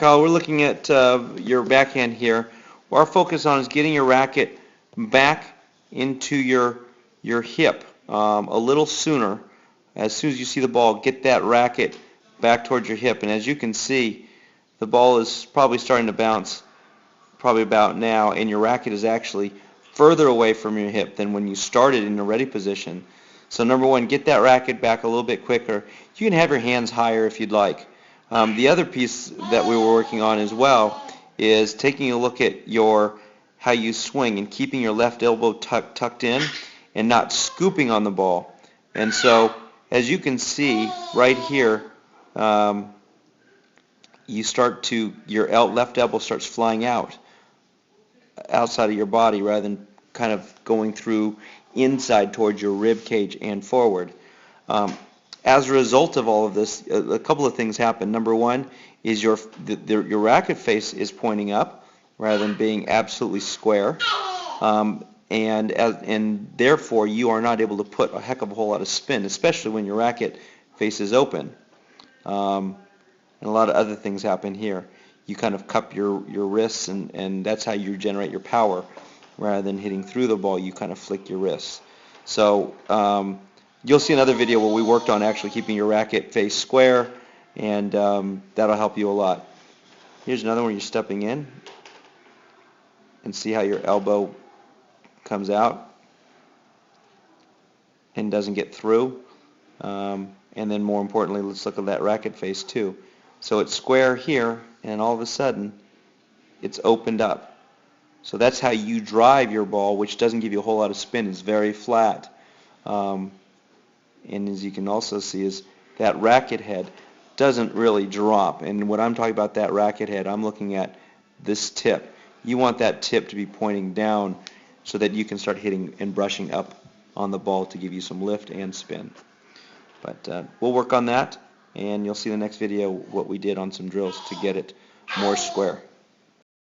Kyle, we're looking at your backhand here. What our focus on is getting your racket back into your hip a little sooner. As soon as you see the ball, get that racket back towards your hip. And as you can see, the ball is probably starting to bounce probably about now, and your racket is actually further away from your hip than when you started in the ready position. So number one, get that racket back a little bit quicker. You can have your hands higher if you'd like. The other piece that we were working on as well is taking a look at how you swing and keeping your left elbow tucked in and not scooping on the ball. And so as you can see right here, your left elbow starts flying outside of your body rather than kind of going through inside towards your rib cage and forward. As a result of all of this, a couple of things happen. Number one is your racket face is pointing up rather than being absolutely square, and therefore you are not able to put a heck of a whole lot of spin, especially when your racket face is open. And a lot of other things happen here. You kind of cup your wrists, and that's how you generate your power. Rather than hitting through the ball, you kind of flick your wrists. So you'll see another video where we worked on actually keeping your racket face square, and that'll help you a lot. Here's another one. You're stepping in, and see how your elbow comes out and doesn't get through. And then more importantly, let's look at that racket face too. So it's square here, and all of a sudden, it's opened up. So that's how you drive your ball, which doesn't give you a whole lot of spin. It's very flat. And as you can also see is that racket head doesn't really drop. And when I'm talking about that racket head, I'm looking at this tip. You want that tip to be pointing down so that you can start hitting and brushing up on the ball to give you some lift and spin. But we'll work on that, and you'll see in the next video what we did on some drills to get it more square.